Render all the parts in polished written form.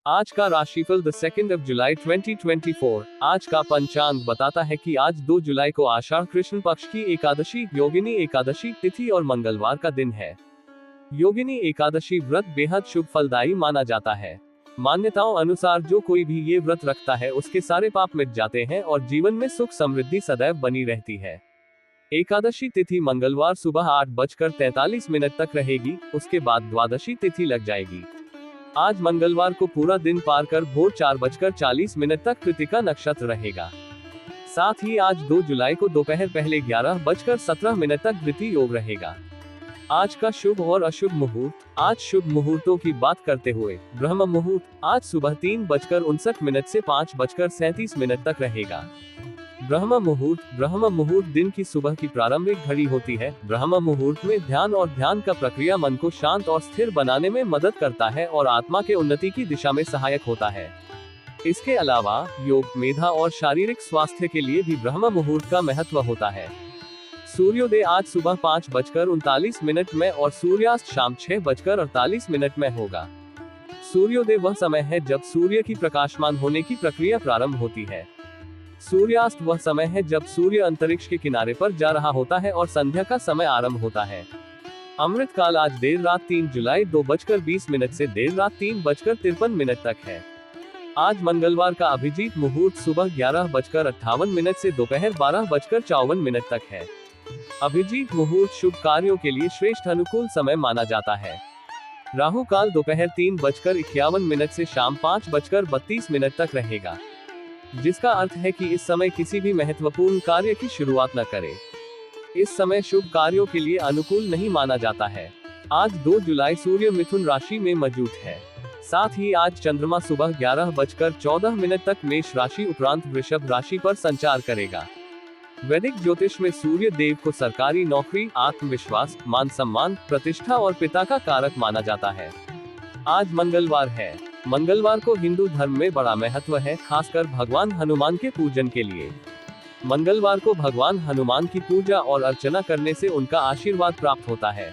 आज का राशिफल 2 जुलाई 2024। आज का पंचांग बताता है कि आज 2 जुलाई को आषाढ़ कृष्ण पक्ष की एकादशी योगिनी एकादशी तिथि और मंगलवार का दिन है। योगिनी एकादशी व्रत बेहद शुभ फलदायी माना जाता है। मान्यताओं अनुसार जो कोई भी ये व्रत रखता है उसके सारे पाप मिट जाते हैं और जीवन में सुख समृद्धि सदैव बनी रहती है। एकादशी तिथि मंगलवार सुबह 8:43 तक रहेगी, उसके बाद द्वादशी तिथि लग जाएगी। आज मंगलवार को पूरा दिन पार कर भोर 4:40 तक कृतिका नक्षत्र रहेगा। साथ ही आज 2 जुलाई को दोपहर पहले 11:17 तक धृति योग रहेगा। आज का शुभ और अशुभ मुहूर्त। आज शुभ मुहूर्तों की बात करते हुए ब्रह्म मुहूर्त आज सुबह 3:59 से 5:37 तक रहेगा। ब्रह्म मुहूर्त दिन की सुबह की प्रारंभिक घड़ी होती है। ब्रह्म मुहूर्त में ध्यान और ध्यान का प्रक्रिया मन को शांत और स्थिर बनाने में मदद करता है और आत्मा के उन्नति की दिशा में सहायक होता है। इसके अलावा योग, मेधा और शारीरिक स्वास्थ्य के लिए भी ब्रह्म मुहूर्त का महत्व होता है। सूर्योदय आज सुबह 5:39 में और सूर्यास्त शाम 6:48 में होगा। सूर्योदय वह समय है जब सूर्य की प्रकाशमान होने की प्रक्रिया प्रारंभ होती है। सूर्यास्त वह समय है जब सूर्य अंतरिक्ष के किनारे पर जा रहा होता है और संध्या का समय आरंभ होता है। अमृत काल आज देर रात 3 जुलाई 2:20 से देर रात 3:53 तक है। आज मंगलवार का अभिजीत मुहूर्त सुबह 11:58 से दोपहर 12:54 तक है। अभिजीत मुहूर्त शुभ कार्यों के लिए श्रेष्ठ अनुकूल समय माना जाता है। राहु काल दोपहर 3:51 से शाम 5:32 तक रहेगा, जिसका अर्थ है कि इस समय किसी भी महत्वपूर्ण कार्य की शुरुआत न करें। इस समय शुभ कार्यों के लिए अनुकूल नहीं माना जाता है। आज 2 जुलाई सूर्य मिथुन राशि में मौजूद है। साथ ही आज चंद्रमा सुबह 11:14 तक मेष राशि उपरांत वृषभ राशि पर संचार करेगा। वैदिक ज्योतिष में सूर्य देव को सरकारी नौकरी, आत्मविश्वास, मान सम्मान, प्रतिष्ठा और पिता का कारक माना जाता है। आज मंगलवार है। मंगलवार को हिंदू धर्म में बड़ा महत्व है, खासकर भगवान हनुमान के पूजन के लिए। मंगलवार को भगवान हनुमान की पूजा और अर्चना करने से उनका आशीर्वाद प्राप्त होता है।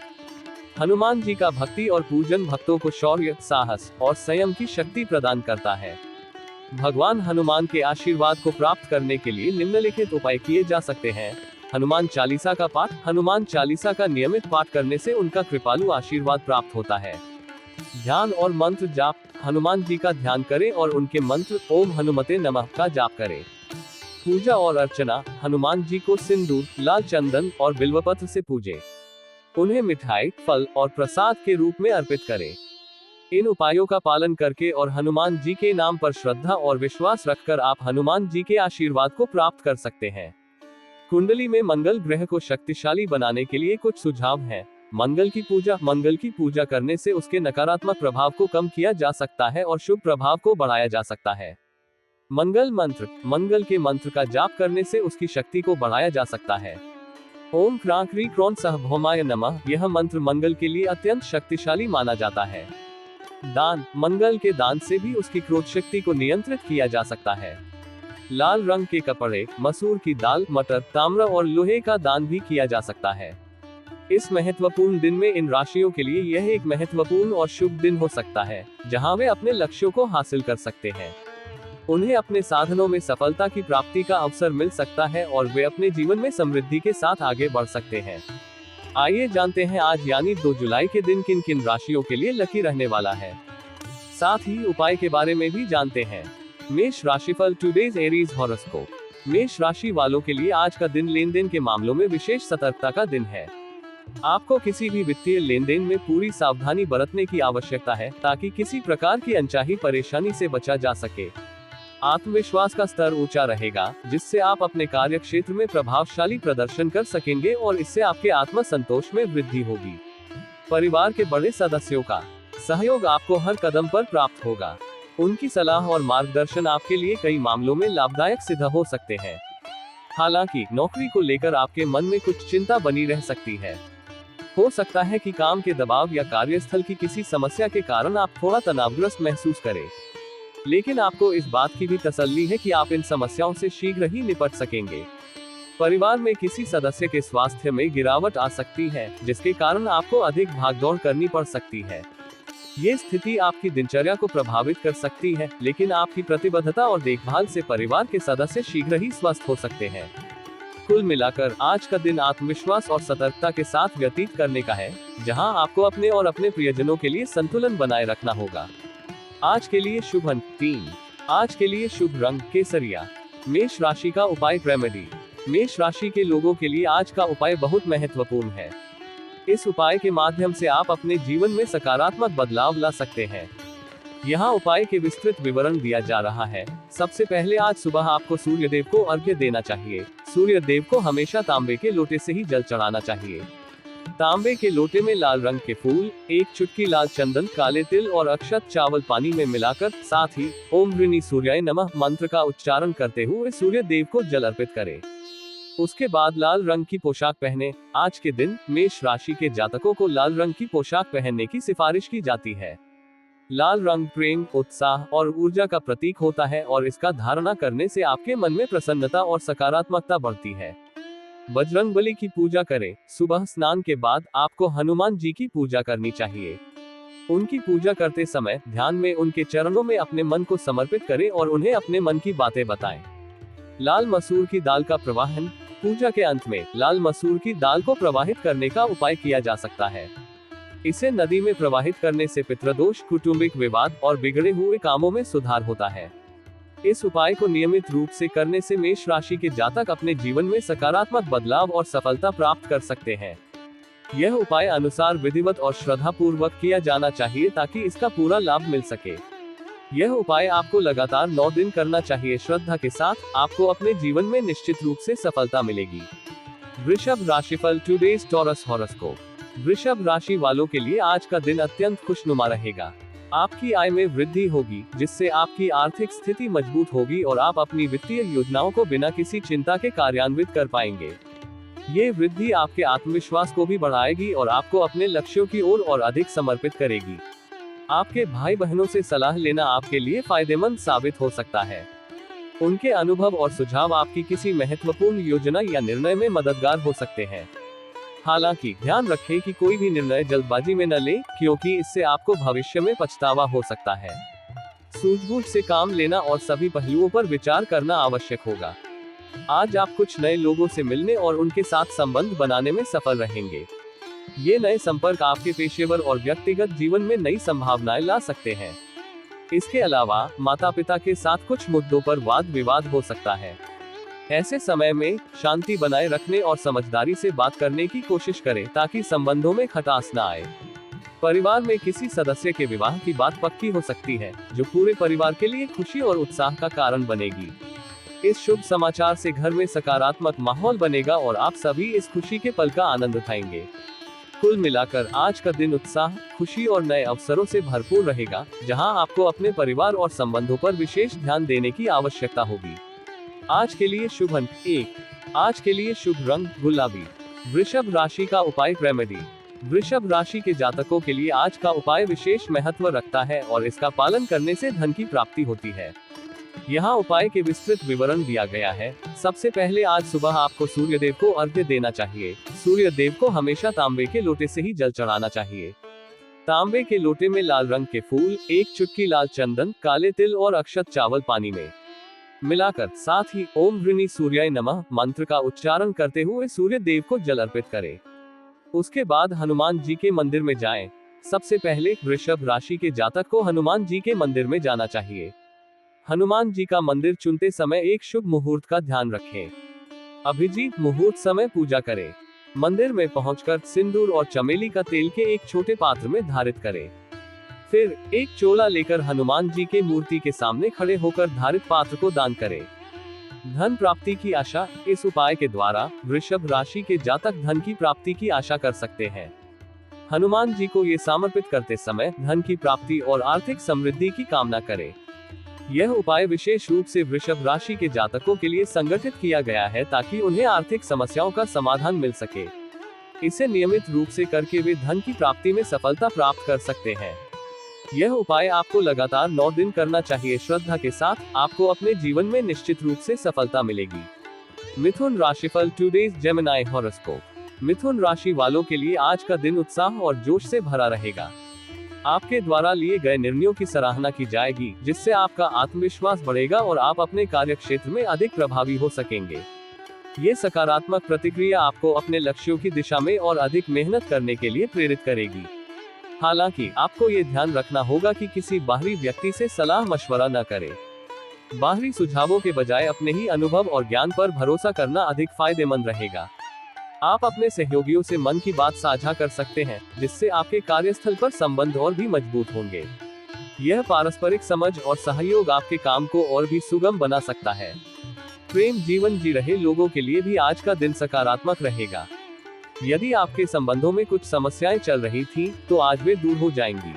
हनुमान जी का भक्ति और पूजन भक्तों को शौर्य, साहस और संयम की शक्ति प्रदान करता है। भगवान हनुमान के आशीर्वाद को प्राप्त करने के लिए निम्नलिखित उपाय किए जा सकते हैं। हनुमान चालीसा का पाठ। हनुमान चालीसा का नियमित पाठ करने से उनका कृपालु आशीर्वाद प्राप्त होता है। ध्यान और मंत्र जाप। हनुमान जी का ध्यान करें और उनके मंत्र ओम हनुमते नमः का जाप करें। पूजा और अर्चना। हनुमान जी को सिंदूर, लाल चंदन और बिल्वपत्र से पूजें। उन्हें मिठाई, फल और प्रसाद के रूप में अर्पित करें। इन उपायों का पालन करके और हनुमान जी के नाम पर श्रद्धा और विश्वास रखकर आप हनुमान जी के आशीर्वाद को प्राप्त कर सकते हैं। कुंडली में मंगल ग्रह को शक्तिशाली बनाने के लिए कुछ सुझाव हैं। मंगल की पूजा करने से उसके नकारात्मक प्रभाव को कम किया जा सकता है और शुभ प्रभाव को बढ़ाया जा सकता है। मंगल के मंत्र का जाप करने से उसकी शक्ति को बढ़ाया जा सकता है। ओम क्रां क्री क्रोन सह भौमाय नमः, यह मंत्र मंगल के लिए अत्यंत शक्तिशाली माना जाता है। दान। मंगल के दान से भी उसकी क्रोध शक्ति को नियंत्रित किया जा सकता है। लाल रंग के कपड़े, मसूर की दाल, मटर, ताम्र और लोहे का दान भी किया जा सकता है। इस महत्वपूर्ण दिन में इन राशियों के लिए यह एक महत्वपूर्ण और शुभ दिन हो सकता है, जहां वे अपने लक्ष्यों को हासिल कर सकते हैं। उन्हें अपने साधनों में सफलता की प्राप्ति का अवसर मिल सकता है और वे अपने जीवन में समृद्धि के साथ आगे बढ़ सकते हैं। आइए जानते हैं आज यानी 2 जुलाई के दिन किन किन राशियों के लिए लकी रहने वाला है। साथ ही उपाय के बारे में भी जानते हैं। मेष राशिफल टुडेज एरीज हॉरोस्कोप। मेष राशि वालों के लिए आज का दिन लेन देन के मामलों में विशेष सतर्कता का दिन है। आपको किसी भी वित्तीय लेन देन में पूरी सावधानी बरतने की आवश्यकता है ताकि किसी प्रकार की अनचाही परेशानी से बचा जा सके। आत्मविश्वास का स्तर ऊंचा रहेगा, जिससे आप अपने कार्य क्षेत्र में प्रभावशाली प्रदर्शन कर सकेंगे और इससे आपके आत्मसंतोष में वृद्धि होगी। परिवार के बड़े सदस्यों का सहयोग आपको हर कदम पर प्राप्त होगा। उनकी सलाह और मार्गदर्शन आपके लिए कई मामलों में लाभदायक सिद्ध हो सकते हैं। हालांकि नौकरी को लेकर आपके मन में कुछ चिंता बनी रह सकती है। हो सकता है कि काम के दबाव या कार्यस्थल की किसी समस्या के कारण आप थोड़ा तनावग्रस्त महसूस करें, लेकिन आपको इस बात की भी तसल्ली है कि आप इन समस्याओं से शीघ्र ही निपट सकेंगे। परिवार में किसी सदस्य के स्वास्थ्य में गिरावट आ सकती है, जिसके कारण आपको अधिक भागदौड़ करनी पड़ सकती है। ये स्थिति आपकी दिनचर्या को प्रभावित कर सकती है, लेकिन आपकी प्रतिबद्धता और देखभाल से परिवार के सदस्य शीघ्र ही स्वस्थ हो सकते हैं। कुल मिलाकर आज का दिन आत्मविश्वास और सतर्कता के साथ व्यतीत करने का है, जहां आपको अपने और अपने प्रियजनों के लिए संतुलन बनाए रखना होगा। आज के लिए शुभ अंक 3। आज के लिए शुभ रंग केसरिया। मेष राशि का उपाय रेमेडी। मेष राशि के लोगों के लिए आज का उपाय बहुत महत्वपूर्ण है। इस उपाय के माध्यम से आप अपने जीवन में सकारात्मक बदलाव ला सकते हैं। यहाँ उपाय के विस्तृत विवरण दिया जा रहा है। सबसे पहले आज सुबह आपको सूर्य देव को अर्घ्य देना चाहिए। सूर्य देव को हमेशा तांबे के लोटे से ही जल चढ़ाना चाहिए। तांबे के लोटे में लाल रंग के फूल, एक चुटकी लाल चंदन, काले तिल और अक्षत चावल पानी में मिलाकर, साथ ही ओम ऋणी सूर्याय नमः मंत्र का उच्चारण करते हुए सूर्य देव को जल अर्पित करें। उसके बाद लाल रंग की पोशाक पहने। आज के दिन मेष राशि के जातकों को लाल रंग की पोशाक पहनने की सिफारिश की जाती है। लाल रंग प्रेम, उत्साह और ऊर्जा का प्रतीक होता है और इसका धारणा करने से आपके मन में प्रसन्नता और सकारात्मकता बढ़ती है। बजरंगबली की पूजा करें। सुबह स्नान के बाद आपको हनुमान जी की पूजा करनी चाहिए। उनकी पूजा करते समय ध्यान में उनके चरणों में अपने मन को समर्पित करें और उन्हें अपने मन की बातें बताएं। लाल मसूर की दाल का प्रवाहन। पूजा के अंत में लाल मसूर की दाल को प्रवाहित करने का उपाय किया जा सकता है। इसे नदी में प्रवाहित करने से पितृदोष, कौटुंबिक विवाद और बिगड़े हुए कामों में सुधार होता है। इस उपाय को नियमित रूप से करने से मेष राशि के जातक अपने जीवन में सकारात्मक बदलाव और सफलता प्राप्त कर सकते हैं। यह उपाय अनुसार विधिवत और श्रद्धा पूर्वक किया जाना चाहिए ताकि इसका पूरा लाभ मिल सके। यह उपाय आपको लगातार 9 दिन करना चाहिए। श्रद्धा के साथ आपको अपने जीवन में निश्चित रूप से सफलता मिलेगी। वृषभ राशिफल टुडेज टॉरस हॉरोस्कोप। वृषभ राशि वालों के लिए आज का दिन अत्यंत खुशनुमा रहेगा। आपकी आय में वृद्धि होगी, जिससे आपकी आर्थिक स्थिति मजबूत होगी और आप अपनी वित्तीय योजनाओं को बिना किसी चिंता के कार्यान्वित कर पाएंगे। ये वृद्धि आपके आत्मविश्वास को भी बढ़ाएगी और आपको अपने लक्ष्यों की ओर और अधिक समर्पित करेगी। आपके भाई बहनों से सलाह लेना आपके लिए फायदेमंद साबित हो सकता है। उनके अनुभव और सुझाव आपकी किसी महत्वपूर्ण योजना या निर्णय में मददगार हो सकते हैं। हालांकि ध्यान रखें कि कोई भी निर्णय जल्दबाजी में न लें, क्योंकि इससे आपको भविष्य में पछतावा हो सकता है। सूझबूझ से काम लेना और सभी पहलुओं पर विचार करना आवश्यक होगा। आज आप कुछ नए लोगों से मिलने और उनके साथ संबंध बनाने में सफल रहेंगे। ये नए संपर्क आपके पेशेवर और व्यक्तिगत जीवन में नई संभावनाएं ला सकते हैं। इसके अलावा माता पिता के साथ कुछ मुद्दों पर वाद विवाद हो सकता है। ऐसे समय में शांति बनाए रखने और समझदारी से बात करने की कोशिश करें ताकि संबंधों में खटास न आए। परिवार में किसी सदस्य के विवाह की बात पक्की हो सकती है, जो पूरे परिवार के लिए खुशी और उत्साह का कारण बनेगी। इस शुभ समाचार से घर में सकारात्मक माहौल बनेगा और आप सभी इस खुशी के पल का आनंद उठाएंगे। कुल मिलाकर आज का दिन उत्साह, खुशी और नए अवसरों से भरपूर रहेगा, जहां आपको अपने परिवार और संबंधों पर विशेष ध्यान देने की आवश्यकता होगी। आज के लिए शुभ अंक 1। आज के लिए शुभ रंग गुलाबी। वृषभ राशि का उपाय रेमेडी। वृषभ राशि के जातकों के लिए आज का उपाय विशेष महत्व रखता है और इसका पालन करने से धन की प्राप्ति होती है। यहाँ उपाय के विस्तृत विवरण दिया गया है। सबसे पहले आज सुबह आपको सूर्य देव को अर्घ्य देना चाहिए। सूर्य देव को हमेशा तांबे के लोटे से ही जल चढ़ाना चाहिए। तांबे के लोटे में लाल रंग के फूल, एक चुटकी लाल चंदन, काले तिल और अक्षत चावल पानी में मिलाकर, साथ ही ओम ऋणी सूर्याय नमः मंत्र का उच्चारण करते हुए सूर्य देव को जल अर्पित करें। उसके बाद हनुमान जी के मंदिर में जाएं। सबसे पहले वृषभ राशि के जातक को हनुमान जी के मंदिर में जाना चाहिए। हनुमान जी का मंदिर चुनते समय एक शुभ मुहूर्त का ध्यान रखें। अभिजीत मुहूर्त समय पूजा करें। मंदिर में पहुंचकर सिंदूर और चमेली का तेल के एक छोटे पात्र में धारित करें। फिर एक चोला लेकर हनुमान जी के मूर्ति के सामने खड़े होकर धारित पात्र को दान करें। धन प्राप्ति की आशा। इस उपाय के द्वारा वृषभ राशि के जातक धन की प्राप्ति की आशा कर सकते हैं। हनुमान जी को ये समर्पित करते समय धन की प्राप्ति और आर्थिक समृद्धि की कामना करें। यह उपाय विशेष रूप से वृषभ राशि के जातकों के लिए संगठित किया गया है ताकि उन्हें आर्थिक समस्याओं का समाधान मिल सके। इसे नियमित रूप से करके वे धन की प्राप्ति में सफलता प्राप्त कर सकते हैं। यह उपाय आपको लगातार 9 दिन करना चाहिए। श्रद्धा के साथ आपको अपने जीवन में निश्चित रूप से सफलता मिलेगी। मिथुन राशिफल टुडेज जेमिनी हॉरोस्कोप। मिथुन राशि वालों के लिए आज का दिन उत्साह और जोश से भरा रहेगा। आपके द्वारा लिए गए निर्णयों की सराहना की जाएगी, जिससे आपका आत्मविश्वास बढ़ेगा और आप अपने कार्य क्षेत्र में अधिक प्रभावी हो सकेंगे। ये सकारात्मक प्रतिक्रिया आपको अपने लक्ष्यों की दिशा में और अधिक मेहनत करने के लिए प्रेरित करेगी। हालांकि आपको ये ध्यान रखना होगा कि किसी बाहरी व्यक्ति से सलाह मशवरा न करें। बाहरी सुझावों के बजाय अपने ही अनुभव और ज्ञान पर भरोसा करना अधिक फायदेमंद रहेगा। आप अपने सहयोगियों से मन की बात साझा कर सकते हैं, जिससे आपके कार्यस्थल पर संबंध और भी मजबूत होंगे। यह पारस्परिक समझ और सहयोग आपके काम को और भी सुगम बना सकता है। प्रेम जीवन जी रहे लोगों के लिए भी आज का दिन सकारात्मक रहेगा। यदि आपके संबंधों में कुछ समस्याएं चल रही थीं, तो आज वे दूर हो जाएंगी।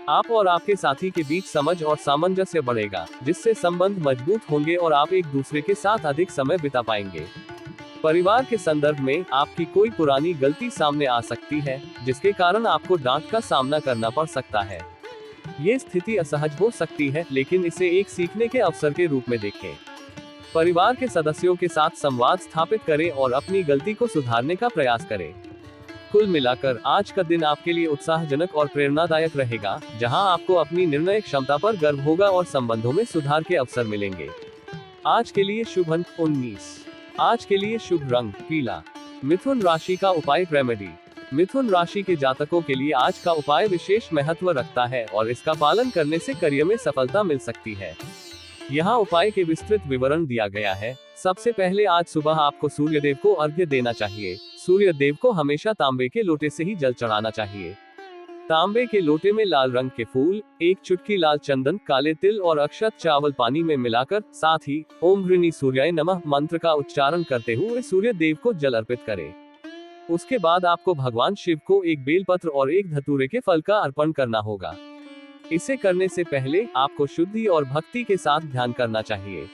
आप और आपके साथी के बीच समझ और सामंजस्य बढ़ेगा, जिससे संबंध मजबूत होंगे और आप एक दूसरे के साथ अधिक समय बिता पाएंगे। परिवार के संदर्भ में आपकी कोई पुरानी गलती सामने आ सकती है, जिसके कारण आपको डांट का सामना करना पड़ सकता है। ये स्थिति असहज हो सकती है, लेकिन इसे एक सीखने के अवसर के रूप में देखें। परिवार के सदस्यों के साथ संवाद स्थापित करें और अपनी गलती को सुधारने का प्रयास करें। कुल मिलाकर आज का दिन आपके लिए उत्साहजनक और प्रेरणादायक रहेगा, जहां आपको अपनी निर्णय क्षमता पर गर्व होगा और संबंधों में सुधार के अवसर मिलेंगे। आज के लिए शुभ अंक 19। आज के लिए शुभ रंग पीला। मिथुन राशि का उपाय रेमेडी। मिथुन राशि के जातकों के लिए आज का उपाय विशेष महत्व रखता है और इसका पालन करने से करियर में सफलता मिल सकती है। यहाँ उपाय के विस्तृत विवरण दिया गया है। सबसे पहले आज सुबह आपको सूर्य देव को अर्घ्य देना चाहिए। सूर्य देव को हमेशा तांबे के लोटे से ही जल चढ़ाना चाहिए। तांबे के लोटे में लाल रंग के फूल, एक चुटकी लाल चंदन, काले तिल और अक्षत चावल पानी में मिलाकर, साथ ही ओम ह्रीनी सूर्याय नमः मंत्र का उच्चारण करते हुए सूर्य देव को जल अर्पित करें। उसके बाद आपको भगवान शिव को एक बेलपत्र और एक धतूरे के फल का अर्पण करना होगा। इसे करने से पहले आपको शुद्धि और भक्ति के साथ ध्यान करना चाहिए।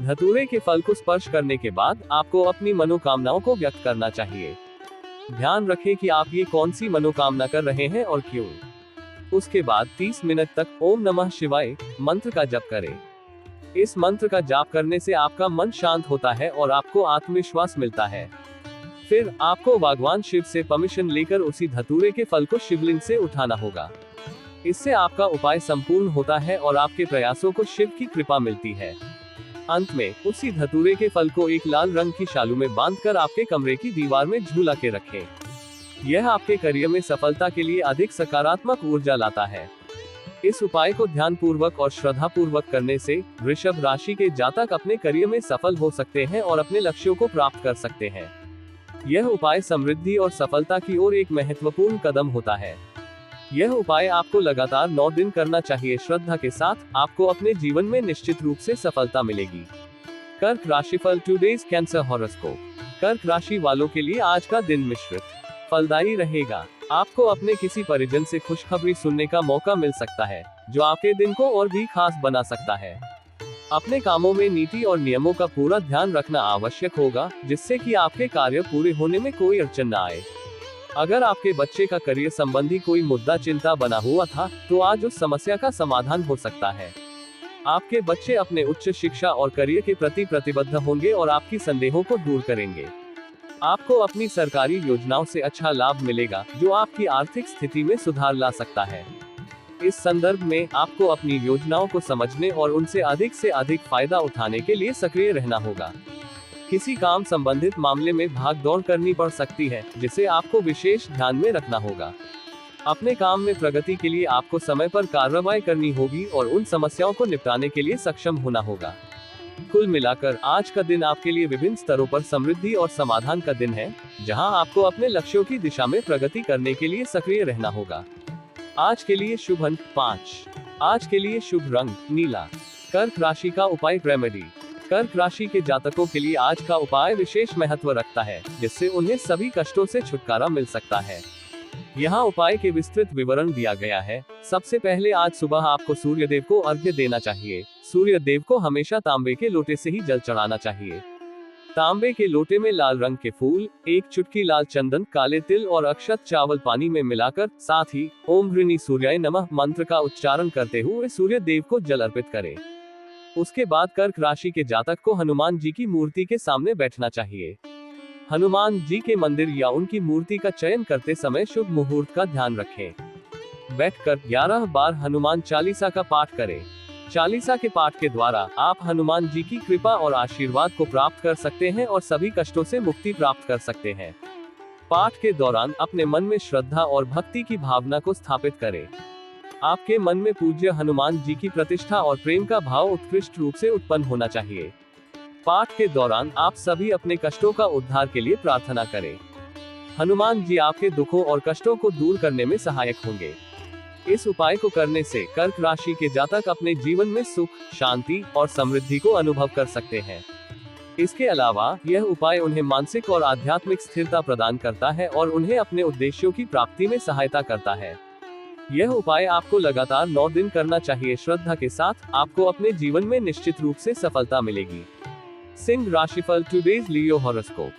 धतूरे के फल को स्पर्श करने के बाद आपको अपनी मनोकामनाओं को व्यक्त करना चाहिए। ध्यान रखें कि आप ये कौन सी मनोकामना कर रहे हैं और क्यों। उसके बाद 30 मिनट तक ओम नमः शिवाय मंत्र का जप करें। इस मंत्र का जाप करने से आपका मन शांत होता है और आपको आत्मविश्वास मिलता है। फिर आपको भगवान शिव से परमिशन लेकर उसी धतूरे के फल को शिवलिंग से उठाना होगा। इससे आपका उपाय संपूर्ण होता है और आपके प्रयासों को शिव की कृपा मिलती है। अंत में उसी धतूरे के फल को एक लाल रंग की शालू में बांधकर आपके कमरे की दीवार में झूला के रखें। यह आपके करियर में सफलता के लिए अधिक सकारात्मक ऊर्जा लाता है। इस उपाय को ध्यान पूर्वक और श्रद्धा पूर्वक करने से वृषभ राशि के जातक अपने करियर में सफल हो सकते हैं और अपने लक्ष्यों को प्राप्त कर सकते हैं। यह उपाय समृद्धि और सफलता की ओर एक महत्वपूर्ण कदम होता है। यह उपाय आपको लगातार 9 दिन करना चाहिए। श्रद्धा के साथ आपको अपने जीवन में निश्चित रूप से सफलता मिलेगी। कर्क राशिफल टुडेज कैंसर हॉरोस्कोप। कर्क राशि वालों के लिए आज का दिन मिश्रित फलदायी रहेगा। आपको अपने किसी परिजन से खुशखबरी सुनने का मौका मिल सकता है, जो आपके दिन को और भी खास बना सकता है। अपने कामों में नीति और नियमों का पूरा ध्यान रखना आवश्यक होगा, जिससे कि आपके कार्य पूरे होने में कोई अड़चन न आए। अगर आपके बच्चे का करियर संबंधी कोई मुद्दा चिंता बना हुआ था, तो आज उस समस्या का समाधान हो सकता है। आपके बच्चे अपने उच्च शिक्षा और करियर के प्रति प्रतिबद्ध होंगे और आपकी संदेहों को दूर करेंगे। आपको अपनी सरकारी योजनाओं से अच्छा लाभ मिलेगा, जो आपकी आर्थिक स्थिति में सुधार ला सकता है। इस संदर्भ में आपको अपनी योजनाओं को समझने और उनसे अधिक फायदा उठाने के लिए सक्रिय रहना होगा। किसी काम संबंधित मामले में भाग दौड़ करनी पड़ सकती है, जिसे आपको विशेष ध्यान में रखना होगा। अपने काम में प्रगति के लिए आपको समय पर कार्रवाई करनी होगी और उन समस्याओं को निपटाने के लिए सक्षम होना होगा। कुल मिलाकर आज का दिन आपके लिए विभिन्न स्तरों पर समृद्धि और समाधान का दिन है, जहां आपको अपने लक्ष्यों की दिशा में प्रगति करने के लिए सक्रिय रहना होगा। आज के लिए शुभ अंक 5। आज के लिए शुभ रंग नीला। कर्क राशि का उपाय रेमेडी। कर्क राशि के जातकों के लिए आज का उपाय विशेष महत्व रखता है, जिससे उन्हें सभी कष्टों से छुटकारा मिल सकता है। यहाँ उपाय के विस्तृत विवरण दिया गया है। सबसे पहले आज सुबह आपको सूर्य देव को अर्घ्य देना चाहिए। सूर्य देव को हमेशा तांबे के लोटे से ही जल चढ़ाना चाहिए। तांबे के लोटे में लाल रंग के फूल, एक चुटकी लाल चंदन, काले तिल और अक्षत चावल पानी में मिलाकर, साथ ही ओम ह्रीनी सूर्याय नमः मंत्र का उच्चारण करते हुए सूर्य देव को जल अर्पित करें। उसके बाद कर्क राशि के जातक को हनुमान जी की मूर्ति के सामने बैठना चाहिए। हनुमान जी के मंदिर या उनकी मूर्ति का चयन करते समय शुभ मुहूर्त का ध्यान रखें। बैठकर 11 बार हनुमान चालीसा का पाठ करें। चालीसा के पाठ के द्वारा आप हनुमान जी की कृपा और आशीर्वाद को प्राप्त कर सकते हैं और सभी कष्टों से मुक्ति प्राप्त कर सकते हैं। पाठ के दौरान अपने मन में श्रद्धा और भक्ति की भावना को स्थापित करें। आपके मन में पूज्य हनुमान जी की प्रतिष्ठा और प्रेम का भाव उत्कृष्ट रूप से उत्पन्न होना चाहिए। पाठ के दौरान आप सभी अपने कष्टों का उद्धार के लिए प्रार्थना करें। हनुमान जी आपके दुखों और कष्टों को दूर करने में सहायक होंगे। इस उपाय को करने से कर्क राशि के जातक अपने जीवन में सुख, शांति और समृद्धि को अनुभव कर सकते हैं। इसके अलावा यह उपाय उन्हें मानसिक और आध्यात्मिक स्थिरता प्रदान करता है और उन्हें अपने उद्देश्यों की प्राप्ति में सहायता करता है। यह उपाय आपको लगातार 9 दिन करना चाहिए। श्रद्धा के साथ आपको अपने जीवन में निश्चित रूप से सफलता मिलेगी। सिंह राशिफल टुडेज लियो हॉरोस्कोप।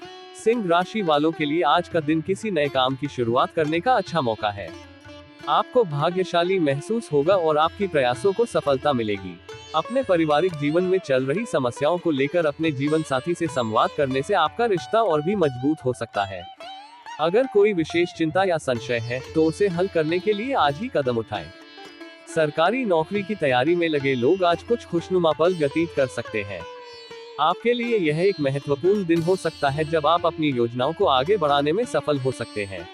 सिंह राशि वालों के लिए आज का दिन किसी नए काम की शुरुआत करने का अच्छा मौका है। आपको भाग्यशाली महसूस होगा और आपकी प्रयासों को सफलता मिलेगी। अपने पारिवारिक जीवन में चल रही समस्याओं को लेकर अपने जीवन साथी से संवाद करने से आपका रिश्ता और भी मजबूत हो सकता है। अगर कोई विशेष चिंता या संशय है तो उसे हल करने के लिए आज ही कदम उठाएं। सरकारी नौकरी की तैयारी में लगे लोग आज कुछ खुशनुमा पल व्यतीत कर सकते हैं। आपके लिए यह एक महत्वपूर्ण दिन हो सकता है जब आप अपनी योजनाओं को आगे बढ़ाने में सफल हो सकते हैं।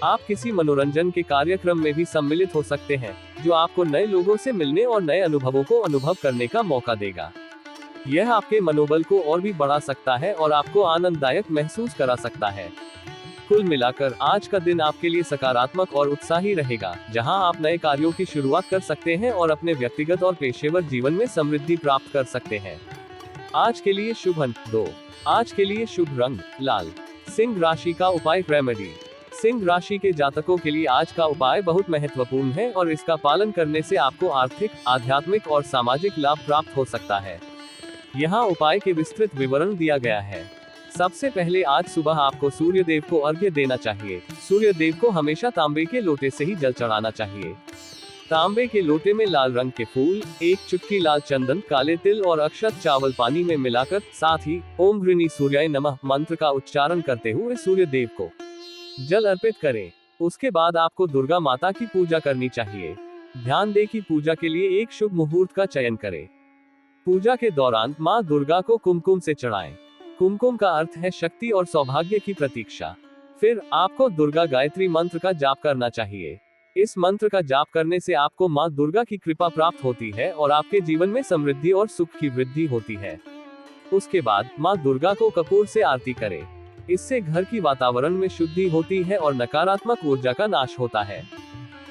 आप किसी मनोरंजन के कार्यक्रम में भी सम्मिलित हो सकते हैं, जो आपको नए लोगों से मिलने और नए अनुभवों को अनुभव करने का मौका देगा। यह आपके मनोबल को और भी बढ़ा सकता है और आपको आनंददायक महसूस करा सकता है। कुल मिलाकर आज का दिन आपके लिए सकारात्मक और उत्साही रहेगा, जहां आप नए कार्यों की शुरुआत कर सकते हैं और अपने व्यक्तिगत और पेशेवर जीवन में समृद्धि प्राप्त कर सकते हैं। आज के लिए शुभ अंक 2। आज के लिए शुभ रंग लाल। सिंह राशि का उपाय रेमेडी। सिंह राशि के जातकों के लिए आज का उपाय बहुत महत्वपूर्ण है और इसका पालन करने से आपको आर्थिक, आध्यात्मिक और सामाजिक लाभ प्राप्त हो सकता है। यहाँ उपाय के विस्तृत विवरण दिया गया है। सबसे पहले आज सुबह आपको सूर्य देव को अर्घ्य देना चाहिए। सूर्य देव को हमेशा तांबे के लोटे से ही जल चढ़ाना चाहिए। तांबे के लोटे में लाल रंग के फूल, एक चुटकी लाल चंदन, काले तिल और अक्षत चावल पानी में मिलाकर, साथ ही ओम गृणी सूर्याय नमः मंत्र का उच्चारण करते हुए सूर्य देव को जल अर्पित करें। उसके बाद आपको दुर्गा माता की पूजा करनी चाहिए। ध्यान दें कि पूजा के लिए एक शुभ मुहूर्त का चयन करें। पूजा के दौरान माँ दुर्गा को कुमकुम से चढ़ाएं। कुमकुम का अर्थ है शक्ति और सौभाग्य की प्रतीक्षा। फिर आपको दुर्गा गायत्री मंत्र का जाप करना चाहिए। इस मंत्र का जाप करने से आपको माँ दुर्गा की कृपा प्राप्त होती है और आपके जीवन में समृद्धि और सुख की वृद्धि होती है। उसके बाद माँ दुर्गा को कपूर से आरती करें। इससे घर की वातावरण में शुद्धि होती है और नकारात्मक ऊर्जा का नाश होता है।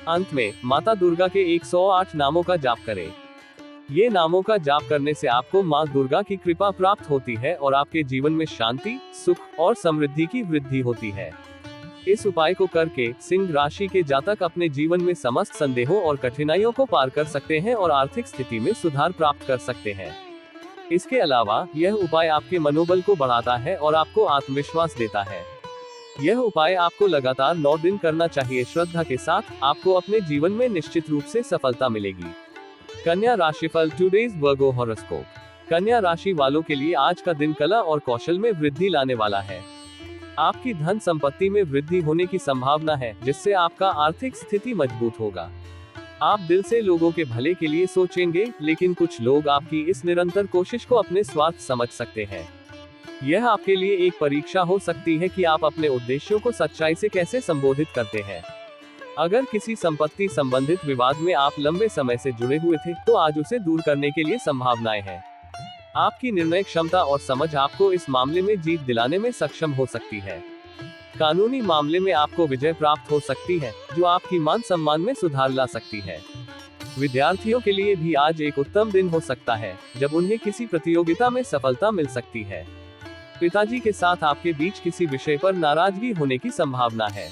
अंत में माता दुर्गा के 108 नामों का जाप करें। ये नामों का जाप करने से आपको माँ दुर्गा की कृपा प्राप्त होती है और आपके जीवन में शांति, सुख और समृद्धि की वृद्धि होती है। इस उपाय को करके सिंह राशि के जातक अपने जीवन में समस्त संदेहों और कठिनाइयों को पार कर सकते हैं और आर्थिक स्थिति में सुधार प्राप्त कर सकते हैं। इसके अलावा यह उपाय आपके मनोबल को बढ़ाता है और आपको आत्मविश्वास देता है। यह उपाय आपको लगातार 9 दिन करना चाहिए। श्रद्धा के साथ आपको अपने जीवन में निश्चित रूप से सफलता मिलेगी। कन्या राशिफल टुडेज वर्गो हॉरोस्कोप। कन्या राशि वालों के लिए आज का दिन कला और कौशल में वृद्धि लाने वाला है। आपकी धन संपत्ति में वृद्धि होने की संभावना है, जिससे आपका आर्थिक स्थिति मजबूत होगा। आप दिल से लोगों के भले के लिए सोचेंगे, लेकिन कुछ लोग आपकी इस निरंतर कोशिश को अपने स्वार्थ समझ सकते हैं। यह आपके लिए एक परीक्षा हो सकती है कि आप अपने उद्देश्यों को सच्चाई से कैसे संबोधित करते हैं। अगर किसी संपत्ति संबंधित विवाद में आप लंबे समय से जुड़े हुए थे, तो आज उसे दूर करने के लिए संभावनाएं हैं। आपकी निर्णय क्षमता और समझ आपको इस मामले में जीत दिलाने में सक्षम हो सकती है। कानूनी मामले में आपको विजय प्राप्त हो सकती है, जो आपकी मान सम्मान में सुधार ला सकती है। विद्यार्थियों के लिए भी आज एक उत्तम दिन हो सकता है, जब उन्हें किसी प्रतियोगिता में सफलता मिल सकती है। पिताजी के साथ आपके बीच किसी विषय पर नाराजगी होने की संभावना है।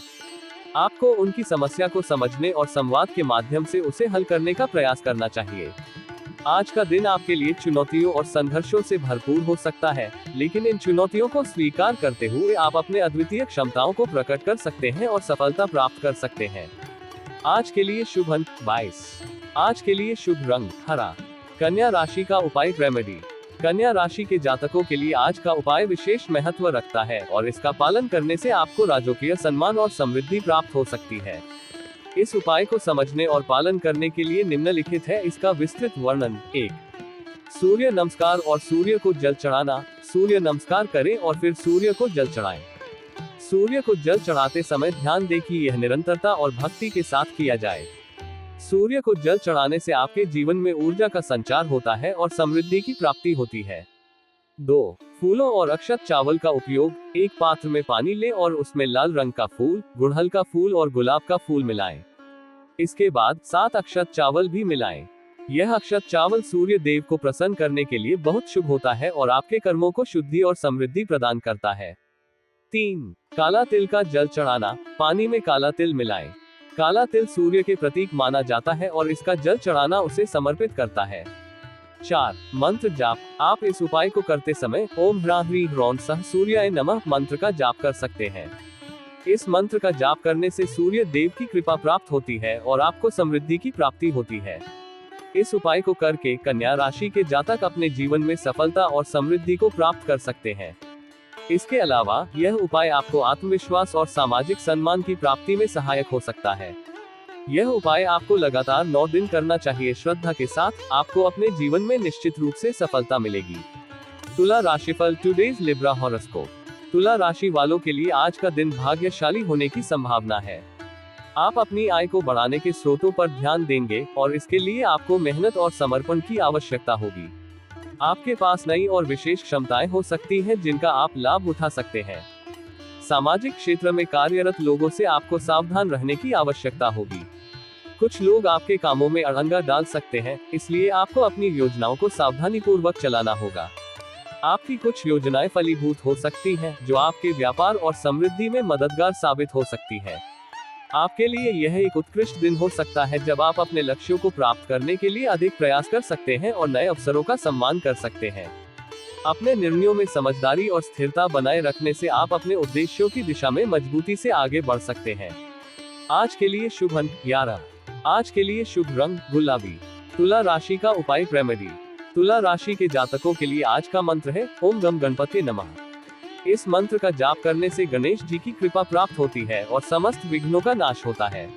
आपको उनकी समस्या को समझने और संवाद के माध्यम से उसे हल करने का प्रयास करना चाहिए। आज का दिन आपके लिए चुनौतियों और संघर्षों से भरपूर हो सकता है, लेकिन इन चुनौतियों को स्वीकार करते हुए आप अपने अद्वितीय क्षमताओं को प्रकट कर सकते हैं और सफलता प्राप्त कर सकते हैं। आज के लिए शुभ अंक 22। आज के लिए शुभ रंग हरा। कन्या राशि का उपाय रेमेडी। कन्या राशि के जातकों के लिए आज का उपाय विशेष महत्व रखता है और इसका पालन करने से आपको राजकीय सम्मान और समृद्धि प्राप्त हो सकती है। इस उपाय को समझने और पालन करने के लिए निम्नलिखित है इसका विस्तृत वर्णन। 1. सूर्य नमस्कार और सूर्य को जल चढ़ाना। सूर्य नमस्कार करें और फिर सूर्य को जल चढ़ाएं। सूर्य को जल चढ़ाते समय ध्यान दें कि यह निरंतरता और भक्ति के साथ किया जाए। सूर्य को जल चढ़ाने से आपके जीवन में ऊर्जा का संचार होता है और समृद्धि की प्राप्ति होती है। 2. फूलों और अक्षत चावल का उपयोग। एक पात्र में पानी लें और उसमें लाल रंग का फूल, गुड़हल का फूल और गुलाब का फूल मिलाएं। इसके बाद 7 अक्षत चावल भी मिलाएं। यह अक्षत चावल सूर्य देव को प्रसन्न करने के लिए बहुत शुभ होता है और आपके कर्मों को शुद्धि और समृद्धि प्रदान करता है। 3. काला तिल का जल चढ़ाना। पानी में काला तिल मिलाएं। काला तिल सूर्य के प्रतीक माना जाता है और इसका जल चढ़ाना उसे समर्पित करता है। 4. मंत्र जाप। आप इस उपाय को करते समय ओम ह्रां ह्रीं ह्रौं सः सूर्याय नमः मंत्र का जाप कर सकते हैं। इस मंत्र का जाप करने से सूर्य देव की कृपा प्राप्त होती है और आपको समृद्धि की प्राप्ति होती है। इस उपाय को करके कन्या राशि के जातक अपने जीवन में सफलता और समृद्धि को प्राप्त कर सकते हैं। इसके अलावा यह उपाय आपको आत्मविश्वास और सामाजिक सम्मान की प्राप्ति में सहायक हो सकता है। यह उपाय आपको लगातार 9 दिन करना चाहिए। श्रद्धा के साथ आपको अपने जीवन में निश्चित रूप से सफलता मिलेगी। तुला राशिफल टुडेज लिब्रा हॉरोस्कोप। तुला राशि वालों के लिए आज का दिन भाग्यशाली होने की संभावना है। आप अपनी आय को बढ़ाने के स्रोतों पर ध्यान देंगे और इसके लिए आपको मेहनत और समर्पण की आवश्यकता होगी। आपके पास नई और विशेष क्षमताएं हो सकती हैं जिनका आप लाभ उठा सकते हैं। सामाजिक क्षेत्र में कार्यरत लोगों से आपको सावधान रहने की आवश्यकता होगी। कुछ लोग आपके कामों में अड़ंगा डाल सकते हैं, इसलिए आपको अपनी योजनाओं को सावधानीपूर्वक चलाना होगा। आपकी कुछ योजनाएं फलीभूत हो सकती हैं, जो आपके व्यापार और समृद्धि में मददगार साबित हो सकती है। आपके लिए यह एक उत्कृष्ट दिन हो सकता है जब आप अपने लक्ष्यों को प्राप्त करने के लिए अधिक प्रयास कर सकते हैं और नए अवसरों का सम्मान कर सकते हैं। अपने निर्णयों में समझदारी और स्थिरता बनाए रखने से आप अपने उद्देश्यों की दिशा में मजबूती से आगे बढ़ सकते हैं। आज के लिए शुभ अंक 11। आज के लिए शुभ रंग गुलाबी। तुला राशि का उपाय रेमेडी। तुला राशि के जातकों के लिए आज का मंत्र है ओम गम गणपते नमः। इस मंत्र का जाप करने से गणेश जी की कृपा प्राप्त होती है और समस्त विघ्नों का नाश होता है।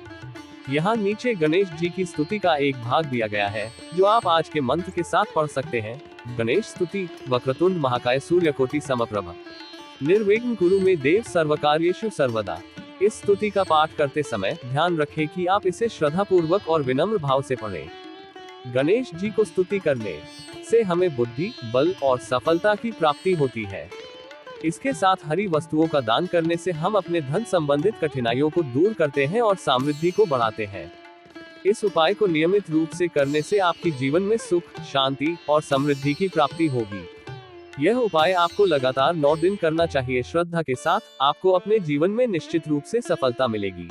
यहाँ नीचे गणेश जी की स्तुति का एक भाग दिया गया है जो आप आज के मंत्र के साथ पढ़ सकते हैं। गणेश स्तुति। वक्रतुंड महाकाय सूर्यकोटि समप्रभ निर्विघ्न कुरु मे देव सर्वकार्येषु सर्वदा। इस स्तुति का पाठ करते समय ध्यान रखें कि आप इसे श्रद्धा पूर्वक और विनम्र भाव से पढ़ें। गणेश जी को स्तुति करने से हमें बुद्धि, बल और सफलता की प्राप्ति होती है। इसके साथ हरी वस्तुओं का दान करने से हम अपने धन संबंधित कठिनाइयों को दूर करते हैं और समृद्धि को बढ़ाते हैं। इस उपाय को नियमित रूप से करने से आपके जीवन में सुख, शांति और समृद्धि की प्राप्ति होगी। यह उपाय आपको लगातार 9 दिन करना चाहिए। श्रद्धा के साथ आपको अपने जीवन में निश्चित रूप से सफलता मिलेगी।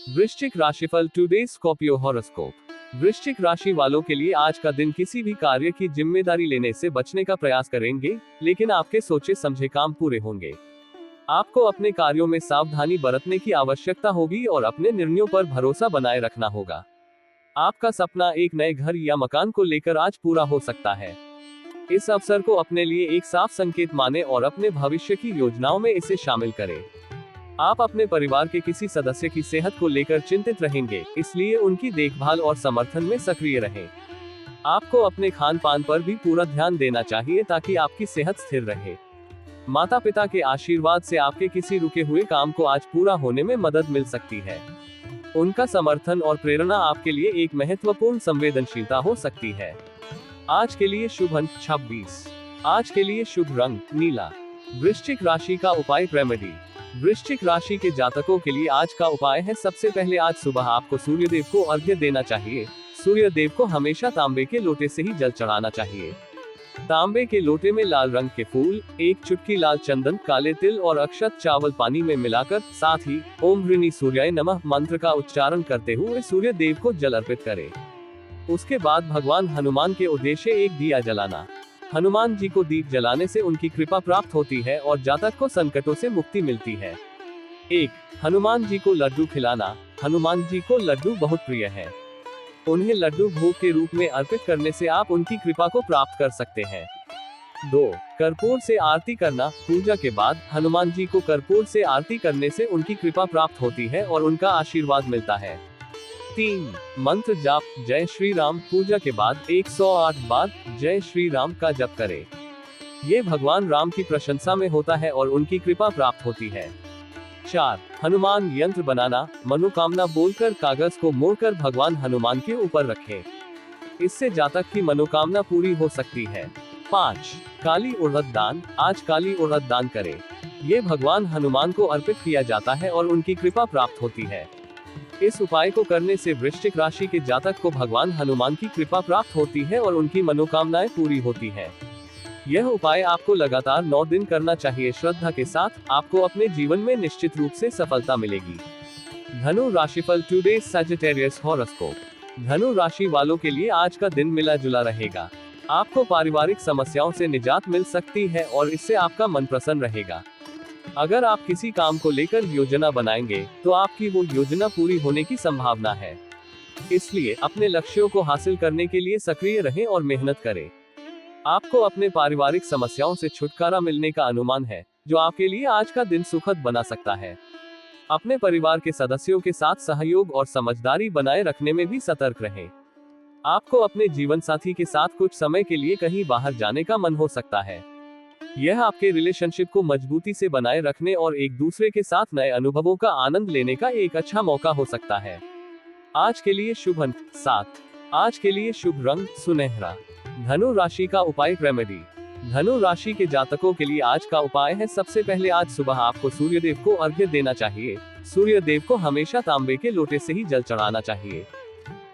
वृश्चिक राशिफल टुडेज स्कॉर्पियो हॉरोस्कोप। वृश्चिक राशि वालों के लिए आज का दिन किसी भी कार्य की जिम्मेदारी लेने से बचने का प्रयास करेंगे, लेकिन आपके सोचे समझे काम पूरे होंगे। आपको अपने कार्यों में सावधानी बरतने की आवश्यकता होगी और अपने निर्णयों पर भरोसा बनाए रखना होगा। आपका सपना एक नए घर या मकान को लेकर आज पूरा हो सकता है। इस अवसर को अपने लिए एक साफ संकेत माने और अपने भविष्य की योजनाओं में इसे शामिल करें। आप अपने परिवार के किसी सदस्य की सेहत को लेकर चिंतित रहेंगे, इसलिए उनकी देखभाल और समर्थन में सक्रिय रहें। आपको अपने खान पान पर भी पूरा ध्यान देना चाहिए ताकि आपकी सेहत स्थिर रहे। माता पिता के आशीर्वाद से आपके किसी रुके हुए काम को आज पूरा होने में मदद मिल सकती है। उनका समर्थन और प्रेरणा आपके लिए एक महत्वपूर्ण संवेदनशीलता हो सकती है। आज के लिए शुभ अंक 26। आज के लिए शुभ रंग नीला। वृश्चिक राशि का उपाय रेमेडी। वृश्चिक राशि के जातकों के लिए आज का उपाय है, सबसे पहले आज सुबह आपको सूर्यदेव को अर्घ्य देना चाहिए। सूर्यदेव को हमेशा तांबे के लोटे से ही जल चढ़ाना चाहिए। तांबे के लोटे में लाल रंग के फूल, एक चुटकी लाल चंदन, काले तिल और अक्षत चावल पानी में मिलाकर, साथ ही ओम ह्रीं सूर्याय नमः मंत्र का उच्चारण करते हुए सूर्य देव को जल अर्पित करें। उसके बाद भगवान हनुमान के उद्देश्य एक दिया जलाना। हनुमान जी को दीप जलाने से उनकी कृपा प्राप्त होती है और जातक को संकटों से मुक्ति मिलती है। 1. हनुमान जी को लड्डू खिलाना। हनुमान जी को लड्डू बहुत प्रिय है। उन्हें लड्डू भोग के रूप में अर्पित करने से आप उनकी कृपा को प्राप्त कर सकते हैं। 2. कर्पूर से आरती करना। पूजा के बाद हनुमान जी को कर्पूर से आरती करने से उनकी कृपा प्राप्त होती है और उनका आशीर्वाद मिलता है। 3 मंत्र जाप जय श्री राम पूजा के बाद 108 बार जय श्री राम का जप करें। ये भगवान राम की प्रशंसा में होता है और उनकी कृपा प्राप्त होती है। 4 हनुमान यंत्र बनाना मनोकामना बोलकर कागज को मोड़कर भगवान हनुमान के ऊपर रखें। इससे जातक की मनोकामना पूरी हो सकती है। 5 काली उड़द दान आज काली उड़द दान करें। ये भगवान हनुमान को अर्पित किया जाता है और उनकी कृपा प्राप्त होती है। इस उपाय को करने से वृश्चिक राशि के जातक को भगवान हनुमान की कृपा प्राप्त होती है और उनकी मनोकामनाएं पूरी होती है। यह उपाय आपको लगातार 9 दिन करना चाहिए। श्रद्धा के साथ आपको अपने जीवन में निश्चित रूप से सफलता मिलेगी। धनु राशिफल टुडे सजिटेरियस हॉरोस्कोप। धनु राशि वालों के लिए आज का दिन मिला जुला रहेगा। आपको पारिवारिक समस्याओं से निजात मिल सकती है और इससे आपका मन प्रसन्न रहेगा। अगर आप किसी काम को लेकर योजना बनाएंगे तो आपकी वो योजना पूरी होने की संभावना है। इसलिए अपने लक्ष्यों को हासिल करने के लिए सक्रिय रहें और मेहनत करें। आपको अपने पारिवारिक समस्याओं से छुटकारा मिलने का अनुमान है, जो आपके लिए आज का दिन सुखद बना सकता है। अपने परिवार के सदस्यों के साथ सहयोग और समझदारी बनाए रखने में भी सतर्क रहें। आपको अपने जीवन साथी के साथ कुछ समय के लिए कहीं बाहर जाने का मन हो सकता है। यह आपके रिलेशनशिप को मजबूती से बनाए रखने और एक दूसरे के साथ नए अनुभवों का आनंद लेने का एक अच्छा मौका हो सकता है। आज के लिए शुभ अंक 7। आज के लिए शुभ रंग सुनहरा। धनु राशि का उपाय रेमेडी। धनु राशि के जातकों के लिए आज का उपाय है, सबसे पहले आज सुबह आपको सूर्यदेव को अर्घ्य देना चाहिए। सूर्यदेव को हमेशा तांबे के लोटे से ही जल चढ़ाना चाहिए।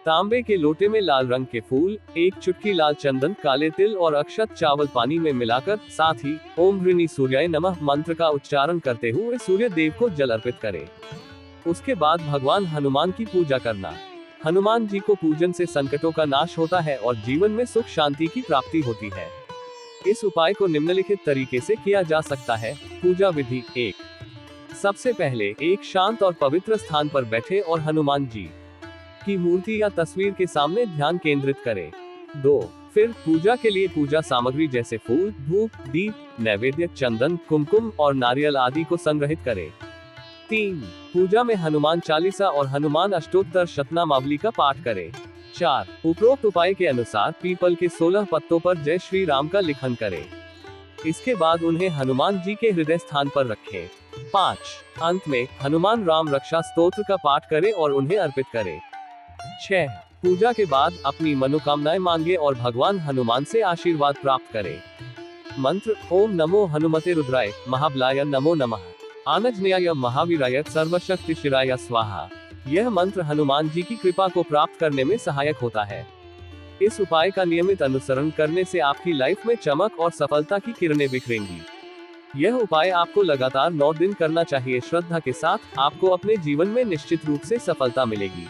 तांबे के लोटे में लाल रंग के फूल, एक चुटकी लाल चंदन, काले तिल और अक्षत चावल पानी में मिलाकर, साथ ही ओम ह्रीनि सूर्याय नमः मंत्र का उच्चारण करते हुए सूर्य देव को जल अर्पित करें। उसके बाद भगवान हनुमान की पूजा करना। हनुमान जी को पूजन से संकटों का नाश होता है और जीवन में सुख शांति की प्राप्ति होती है। इस उपाय को निम्नलिखित तरीके से किया जा सकता है। पूजा विधि 1। सबसे पहले एक शांत और पवित्र स्थान पर बैठे और हनुमान जी की मूर्ति या तस्वीर के सामने ध्यान केंद्रित करें। 2 फिर पूजा के लिए पूजा सामग्री जैसे फूल, धूप, दीप, नैवेद्य, चंदन, कुमकुम और नारियल आदि को संग्रहित करें। 3 पूजा में हनुमान चालीसा और हनुमान अष्टोत्तर शतनामावली का पाठ करें। 4 उपरोक्त उपाय के अनुसार पीपल के 16 पत्तों पर जय श्री राम का लिखन करें। इसके बाद उन्हें हनुमान जी के हृदय स्थान पर रखें। 5 अंत में हनुमान राम रक्षा स्तोत्र का पाठ करें और उन्हें अर्पित करें। 6 पूजा के बाद अपनी मनोकामनाएं मांगे और भगवान हनुमान से आशीर्वाद प्राप्त करें। मंत्र ओम नमो हनुमते रुद्राय महाबलाय नमो नमः आनजनेयाय महावीराय सर्वशक्तिशिराय स्वाहा। यह मंत्र हनुमान जी की कृपा को प्राप्त करने में सहायक होता है। इस उपाय का नियमित अनुसरण करने से आपकी लाइफ में चमक और सफलता की किरणें बिखरेंगी। यह उपाय आपको लगातार 9 दिन करना चाहिए। श्रद्धा के साथ आपको अपने जीवन में निश्चित रूप से सफलता मिलेगी।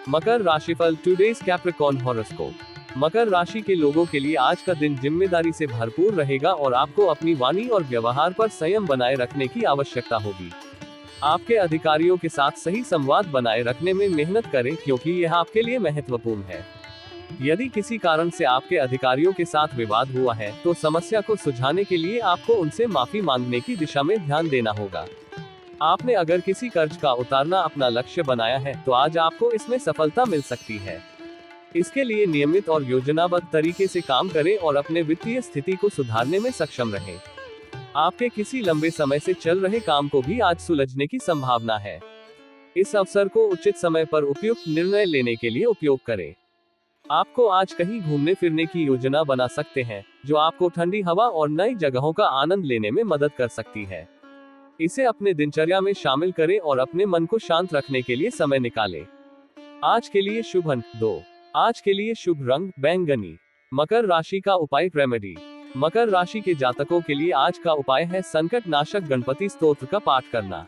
मकर राशिफल टुडेज कैप्रिकॉर्न हॉरोस्कोप। मकर राशि के लोगों के लिए आज का दिन जिम्मेदारी से भरपूर रहेगा और आपको अपनी वाणी और व्यवहार पर संयम बनाए रखने की आवश्यकता होगी। आपके अधिकारियों के साथ सही संवाद बनाए रखने में मेहनत करें, क्योंकि यह आपके लिए महत्वपूर्ण है। यदि किसी कारण से आपके अधिकारियों के साथ विवाद हुआ है, तो समस्या को सुलझाने के लिए आपको उनसे माफी मांगने की दिशा में ध्यान देना होगा। आपने अगर किसी कर्ज का उतारना अपना लक्ष्य बनाया है, तो आज आपको इसमें सफलता मिल सकती है। इसके लिए नियमित और योजनाबद्ध तरीके से काम करें और अपने वित्तीय स्थिति को सुधारने में सक्षम रहें। आपके किसी लंबे समय से चल रहे काम को भी आज सुलझने की संभावना है। इस अवसर को उचित समय पर उपयुक्त निर्णय लेने के लिए उपयोग करें। आपको आज कहीं घूमने फिरने की योजना बना सकते हैं, जो आपको ठंडी हवा और नई जगहों का आनंद लेने में मदद कर सकती है। इसे अपने दिनचर्या में शामिल करें और अपने मन को शांत रखने के लिए समय निकालें। आज के लिए शुभ अंक 2। आज के लिए शुभ रंग बैंगनी। मकर राशि का उपाय रेमेडी। मकर राशि के जातकों के लिए आज का उपाय है संकट नाशक गणपति स्तोत्र का पाठ करना।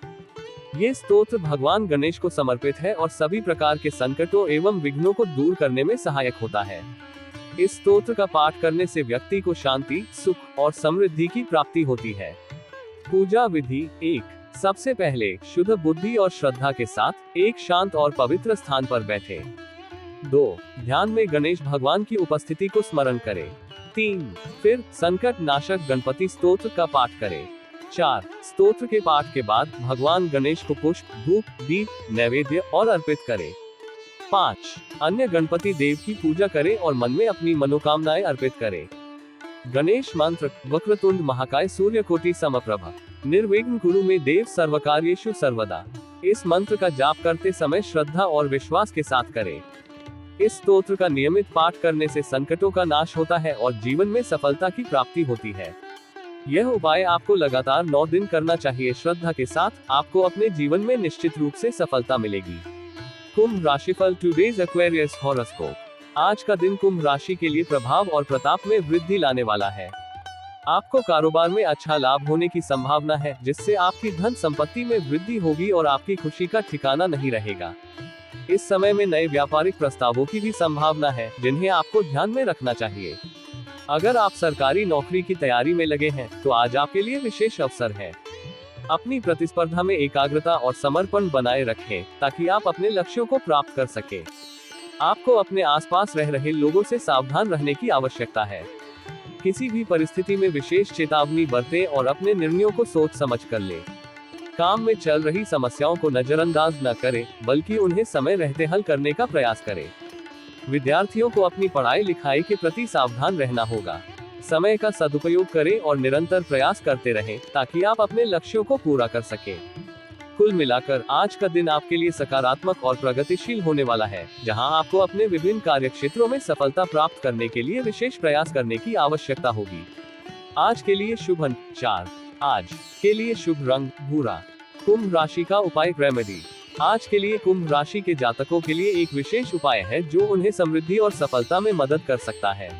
ये स्तोत्र भगवान गणेश को समर्पित है और सभी प्रकार के संकटों एवं विघ्नों को दूर करने में सहायक होता है। इस स्तोत्र का पाठ करने से व्यक्ति को शांति, सुख और समृद्धि की प्राप्ति होती है। पूजा विधि 1। सबसे पहले शुद्ध बुद्धि और श्रद्धा के साथ एक शांत और पवित्र स्थान पर बैठे। 2 ध्यान में गणेश भगवान की उपस्थिति को स्मरण करें। 3 फिर संकट नाशक गणपति स्तोत्र का पाठ करें। 4 स्तोत्र के पाठ के बाद भगवान गणेश को पुष्प, धूप, दीप, नैवेद्य और अर्पित करें। 5. अन्य गणपति देव की पूजा करें और मन में अपनी मनोकामनाएं अर्पित करें। गणेश मंत्र। वक्रतुंड महाकाय सूर्यकोटि समप्रभ निर्विघ्न कुरु मे देव सर्वकार्येषु सर्वदा। इस मंत्र का जाप करते समय श्रद्धा और विश्वास के साथ करें। इस स्तोत्र का नियमित पाठ करने से संकटों का नाश होता है और जीवन में सफलता की प्राप्ति होती है। यह उपाय आपको लगातार 9 दिन करना चाहिए। श्रद्धा के साथ आपको अपने जीवन में निश्चित रूप से सफलता मिलेगी। कुंभ राशिफल। Today's Aquarius horoscope. आज का दिन कुंभ राशि के लिए प्रभाव और प्रताप में वृद्धि लाने वाला है। आपको कारोबार में अच्छा लाभ होने की संभावना है, जिससे आपकी धन संपत्ति में वृद्धि होगी और आपकी खुशी का ठिकाना नहीं रहेगा। इस समय में नए व्यापारिक प्रस्तावों की भी संभावना है, जिन्हें आपको ध्यान में रखना चाहिए। अगर आप सरकारी नौकरी की तैयारी में लगे हैं, तो आज आपके लिए विशेष अवसर है। अपनी प्रतिस्पर्धा में एकाग्रता और समर्पण बनाए रखें, ताकि आप अपने लक्ष्यों को प्राप्त कर सकें। आपको अपने आसपास रह रहे लोगों से सावधान रहने की आवश्यकता है। किसी भी परिस्थिति में विशेष चेतावनी बरतें और अपने निर्णयों को सोच समझ कर लें। काम में चल रही समस्याओं को नजरअंदाज न करें, बल्कि उन्हें समय रहते हल करने का प्रयास करें। विद्यार्थियों को अपनी पढ़ाई लिखाई के प्रति सावधान रहना होगा। समय का सदुपयोग करें और निरंतर प्रयास करते रहें, ताकि आप अपने लक्ष्यों को पूरा कर सकें। कुल मिलाकर आज का दिन आपके लिए सकारात्मक और प्रगतिशील होने वाला है, जहां आपको अपने विभिन्न कार्यक्षेत्रों में सफलता प्राप्त करने के लिए विशेष प्रयास करने की आवश्यकता होगी। आज के लिए शुभ अंक 4। आज के लिए शुभ रंग भूरा। कुंभ राशि का उपाय रेमेडी। आज के लिए कुंभ राशि के जातकों के लिए एक विशेष उपाय है, जो उन्हें समृद्धि और सफलता में मदद कर सकता है।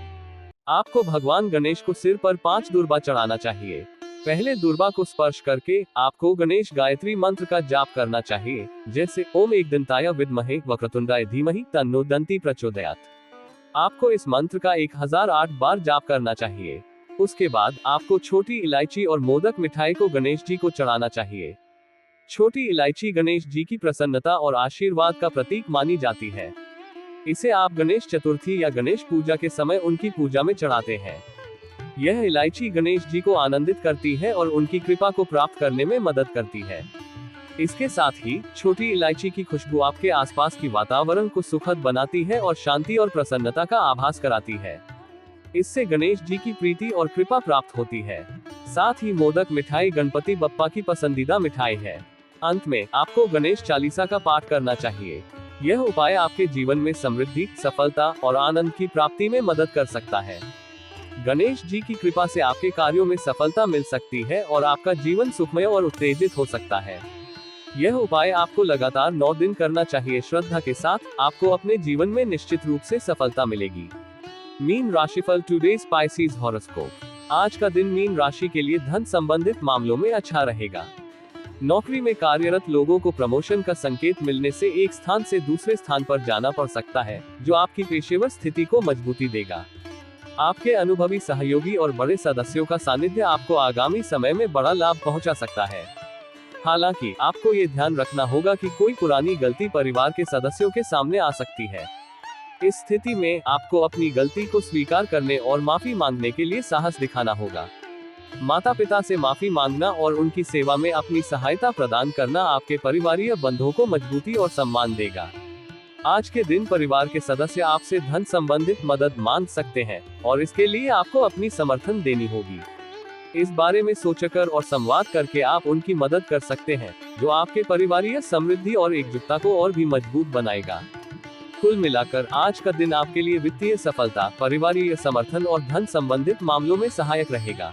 आपको भगवान गणेश को सिर पर 5 दूर्बा चढ़ाना चाहिए। पहले दूर्बा को स्पर्श करके आपको गणेश गायत्री मंत्र का जाप करना चाहिए, जैसे ओम एकदंताय विद्महे वक्रतुंडाय धीमहि तन्नो दंती प्रचोदयात्। आपको इस मंत्र का 1008 बार जाप करना चाहिए। उसके बाद आपको छोटी इलायची और मोदक मिठाई को गणेश जी को चढ़ाना चाहिए। छोटी इलायची गणेश जी की प्रसन्नता और आशीर्वाद का प्रतीक मानी जाती है। इसे आप गणेश चतुर्थी या गणेश पूजा के समय उनकी पूजा में चढ़ाते हैं। यह इलायची गणेश जी को आनंदित करती है और उनकी कृपा को प्राप्त करने में मदद करती है। इसके साथ ही छोटी इलायची की खुशबू आपके आसपास की वातावरण को सुखद बनाती है और शांति और प्रसन्नता का आभास कराती है। इससे गणेश जी की प्रीति और कृपा प्राप्त होती है। साथ ही मोदक मिठाई गणपति बप्पा की पसंदीदा मिठाई है। अंत में आपको गणेश चालीसा का पाठ करना चाहिए। यह उपाय आपके जीवन में समृद्धि, सफलता और आनंद की प्राप्ति में मदद कर सकता है। गणेश जी की कृपा से आपके कार्यों में सफलता मिल सकती है और आपका जीवन सुखमय और उत्तेजित हो सकता है। यह उपाय आपको लगातार 9 दिन करना चाहिए। श्रद्धा के साथ आपको अपने जीवन में निश्चित रूप से सफलता मिलेगी। मीन राशिफल। Today's species horoscope. आज का दिन मीन राशि के लिए धन संबंधित मामलों में अच्छा रहेगा। नौकरी में कार्यरत लोगों को प्रमोशन का संकेत मिलने से एक स्थान से दूसरे स्थान पर जाना पड़ सकता है, जो आपकी पेशेवर स्थिति को मजबूती देगा। आपके अनुभवी सहयोगी और बड़े सदस्यों का सानिध्य आपको आगामी समय में बड़ा लाभ पहुंचा सकता है। हालांकि आपको ये ध्यान रखना होगा कि कोई पुरानी गलती परिवार के सदस्यों के सामने आ सकती है। इस स्थिति में आपको अपनी गलती को स्वीकार करने और माफी मांगने के लिए साहस दिखाना होगा। माता पिता से माफी मांगना और उनकी सेवा में अपनी सहायता प्रदान करना आपके परिवारीय बंधों को मजबूती और सम्मान देगा। आज के दिन परिवार के सदस्य आपसे धन संबंधित मदद मांग सकते हैं और इसके लिए आपको अपनी समर्थन देनी होगी। इस बारे में सोचकर और संवाद करके आप उनकी मदद कर सकते हैं, जो आपके परिवारीय समृद्धि और एकजुटता को और भी मजबूत बनाएगा। कुल मिलाकर आज का दिन आपके लिए वित्तीय सफलता, परिवारीय समर्थन और धन संबंधित मामलों में सहायक रहेगा।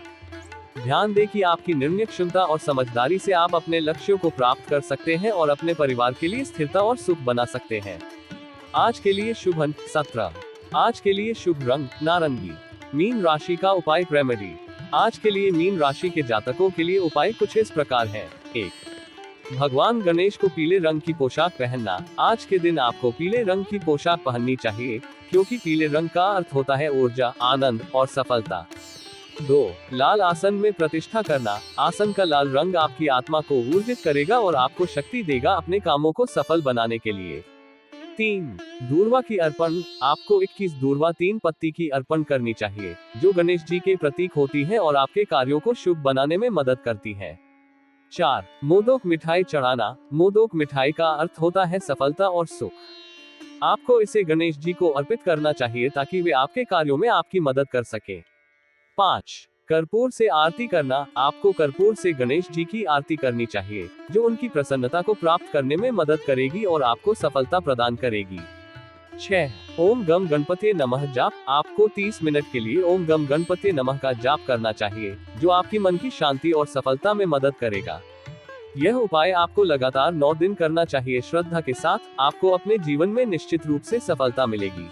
ध्यान दें कि आपकी निर्णय क्षमता और समझदारी से आप अपने लक्ष्यों को प्राप्त कर सकते हैं और अपने परिवार के लिए स्थिरता और सुख बना सकते हैं। आज के लिए शुभ अंक 17। आज के लिए शुभ रंग नारंगी। मीन राशि का उपाय रेमेडी। आज के लिए मीन राशि के जातकों के लिए उपाय कुछ इस प्रकार है। 1। भगवान गणेश को पीले रंग की पोशाक पहनना। आज के दिन आपको पीले रंग की पोशाक पहननी चाहिए, क्योंकि पीले रंग का अर्थ होता है ऊर्जा, आनंद और सफलता। 2। लाल आसन में प्रतिष्ठा करना। आसन का लाल रंग आपकी आत्मा को ऊर्जित करेगा और आपको शक्ति देगा अपने कामों को सफल बनाने के लिए। 3। दूर्वा की अर्पण। आपको 21 दूर्वा 3 पत्ती की अर्पण करनी चाहिए, जो गणेश जी के प्रतीक होती है और आपके कार्यों को शुभ बनाने में मदद करती है। 4। मोदक मिठाई चढ़ाना। मोदक मिठाई का अर्थ होता है सफलता और सुख। आपको इसे गणेश जी को अर्पित करना चाहिए ताकि वे आपके कार्यों में आपकी मदद कर सके। 5. कर्पूर से आरती करना। आपको कर्पूर से गणेश जी की आरती करनी चाहिए, जो उनकी प्रसन्नता को प्राप्त करने में मदद करेगी और आपको सफलता प्रदान करेगी। 6. ओम गम गणपते नमः जाप। आपको 30 मिनट के लिए ओम गम गणपते नमः का जाप करना चाहिए, जो आपकी मन की शांति और सफलता में मदद करेगा। यह उपाय आपको लगातार 9 दिन करना चाहिए। श्रद्धा के साथ आपको अपने जीवन में निश्चित रूप से सफलता मिलेगी।